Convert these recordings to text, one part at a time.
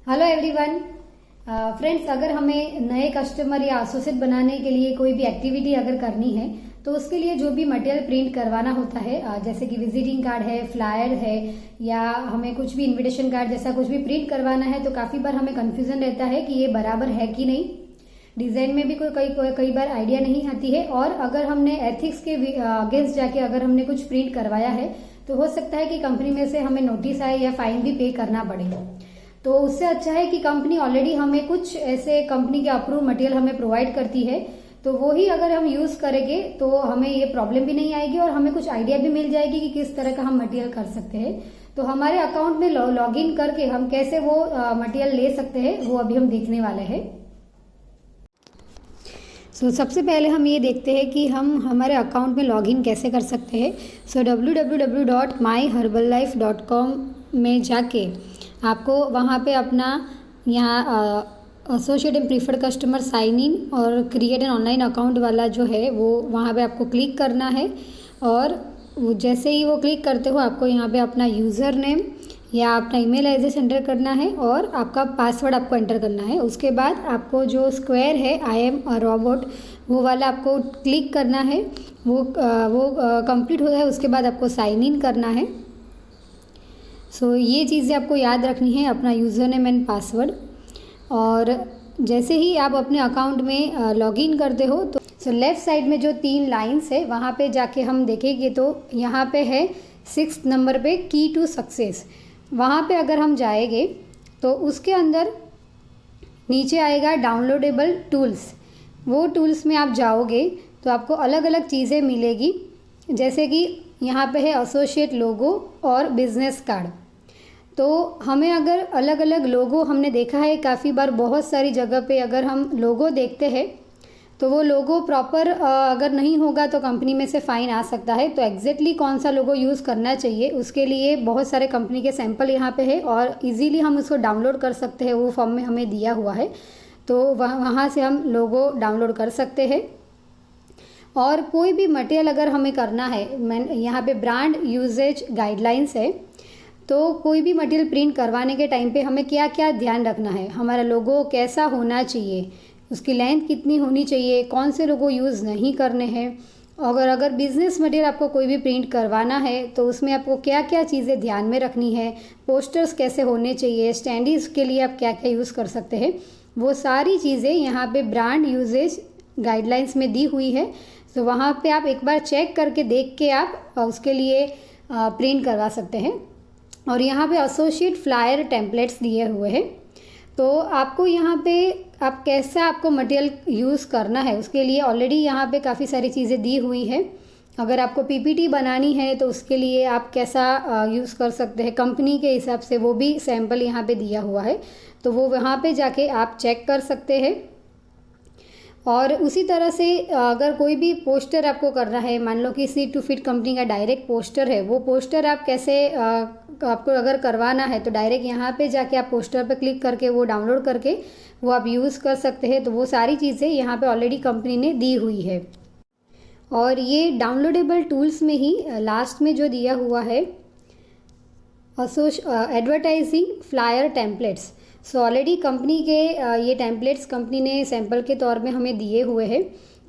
Hello everyone. Friends, अगर हमें नए कस्टमर या एसोसिएट बनाने के लिए कोई भी एक्टिविटी अगर करनी है तो उसके लिए जो भी मटेरियल प्रिंट करवाना होता है, जैसे कि विजिटिंग कार्ड है, फ्लायर है, या हमें कुछ भी इनविटेशन कार्ड जैसा कुछ भी प्रिंट करवाना है, तो काफी बार हमें कंफ्यूजन रहता है कि ये बराबर है कि नहीं। डिजाइन में भी कई बार आइडिया नहीं आती है, और अगर हमने एथिक्स के अगेंस्ट जाके अगर हमने कुछ प्रिंट करवाया है तो हो सकता है कि कंपनी में से हमें नोटिस आए या फाइन भी पे करना पड़े। तो उससे अच्छा है कि कंपनी ऑलरेडी हमें कुछ ऐसे कंपनी के अप्रूव मटेरियल हमें प्रोवाइड करती है, तो वो ही अगर हम यूज करेंगे तो हमें ये प्रॉब्लम भी नहीं आएगी और हमें कुछ आइडिया भी मिल जाएगी कि किस तरह का हम मटेरियल कर सकते हैं। तो हमारे अकाउंट में लॉग इन करके हम कैसे वो मटेरियल ले सकते हैं वो अभी हम देखने वाले हैं। सबसे पहले हम ये देखते हैं कि हम हमारे अकाउंट में लॉगिन कैसे कर सकते हैं। www.myherbalife.com में जाके आपको वहाँ पे अपना यहाँ associate and preferred customer sign in और क्रिएट एन ऑनलाइन अकाउंट वाला जो है वो वहाँ पे आपको क्लिक करना है। और जैसे ही वो क्लिक करते हो आपको यहाँ पे अपना यूज़र नेम या अपना ईमेल एड्रेस एंटर करना है और आपका पासवर्ड आपको एंटर करना है। उसके बाद आपको जो स्क्वायर है आई एम अ रोबोट वो वाला आपको क्लिक करना है। वो कंप्लीट हो जाए उसके बाद आपको साइन इन करना है। ये चीज़ें आपको याद रखनी है, अपना यूज़र नेम एंड पासवर्ड। और जैसे ही आप अपने अकाउंट में लॉगिन करते हो तो लेफ़्ट साइड में जो 3 लाइन्स है वहाँ पे जाके हम देखेंगे तो यहाँ पे है 6 नंबर पे की टू सक्सेस। वहाँ पे अगर हम जाएंगे तो उसके अंदर नीचे आएगा डाउनलोडेबल टूल्स। वो टूल्स में आप जाओगे तो आपको अलग अलग चीज़ें मिलेगी, जैसे कि यहाँ पे है एसोसिएट लोगो और बिजनेस कार्ड। तो हमें अगर अलग अलग लोगो हमने देखा है काफ़ी बार बहुत सारी जगह पे, अगर हम लोगो देखते हैं तो वो लोगो प्रॉपर अगर नहीं होगा तो कंपनी में से फ़ाइन आ सकता है। तो एग्जैक्टली कौन सा लोगो यूज़ करना चाहिए उसके लिए बहुत सारे कंपनी के सैंपल यहाँ पे है और इजीली हम उसको डाउनलोड कर सकते हैं। वो फॉर्म में हमें दिया हुआ है, तो वहाँ से हम लोगो डाउनलोड कर सकते हैं। और कोई भी मटेरियल अगर हमें करना है, मैं यहाँ पे ब्रांड यूजेज गाइडलाइंस है, तो कोई भी मटेरियल प्रिंट करवाने के टाइम पे हमें क्या क्या ध्यान रखना है। हमारा लोगो कैसा होना चाहिए, उसकी लेंथ कितनी होनी चाहिए, कौन से लोगो यूज़ नहीं करने हैं। अगर बिज़नेस मटेरियल आपको कोई भी प्रिंट करवाना है तो उसमें आपको क्या क्या चीज़ें ध्यान में रखनी है, पोस्टर्स कैसे होने चाहिए, स्टैंडीज़ के लिए आप क्या क्या यूज़ कर सकते हैं, वो सारी चीज़ें यहाँ पे ब्रांड यूजेज गाइडलाइंस में दी हुई है। तो वहाँ पे आप एक बार चेक करके देख के आप उसके लिए प्रिंट करवा सकते हैं। और यहाँ पे एसोसिएट फ्लायर टेम्पलेट्स दिए हुए हैं, तो आपको यहाँ पे आप कैसा आपको मटेरियल यूज़ करना है उसके लिए ऑलरेडी यहाँ पे काफ़ी सारी चीज़ें दी हुई है। अगर आपको पीपीटी बनानी है तो उसके लिए आप कैसा यूज़ कर सकते हैं कंपनी के हिसाब से, वो भी सैम्पल यहाँ पे दिया हुआ है, तो वो वहाँ पे जाके आप चेक कर सकते हैं। और उसी तरह से अगर कोई भी पोस्टर आपको करना है, मान लो कि सी टू फिट कंपनी का डायरेक्ट पोस्टर है, वो पोस्टर आप कैसे आपको अगर करवाना है तो डायरेक्ट यहाँ पे जाके आप पोस्टर पे क्लिक करके वो डाउनलोड करके वो आप यूज़ कर सकते हैं। तो वो सारी चीज़ें यहाँ पे ऑलरेडी कंपनी ने दी हुई है। और ये डाउनलोडेबल टूल्स में ही लास्ट में जो दिया हुआ है advertising flyer templates. Already company के ये टेम्पलेट्स कंपनी ने सैंपल के तौर में हमें दिए हुए हैं।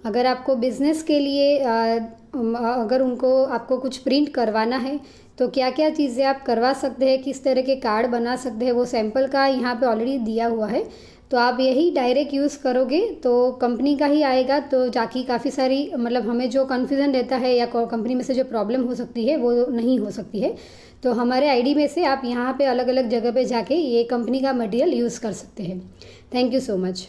अगर आपको बिज़नेस के लिए अगर आपको कुछ प्रिंट करवाना है तो क्या क्या चीज़ें आप करवा सकते हैं, किस तरह के कार्ड बना सकते हैं, वो सैंपल का यहाँ पे ऑलरेडी दिया हुआ है। तो आप यही डायरेक्ट यूज़ करोगे तो कंपनी का ही आएगा, तो जाके काफ़ी सारी हमें जो कन्फ्यूज़न रहता है या कंपनी में से जो प्रॉब्लम हो सकती है वो नहीं हो सकती है। तो हमारे आईडी में से आप यहाँ पे अलग अलग जगह पे जाके ये कंपनी का मटेरियल यूज़ कर सकते हैं। Thank you so much.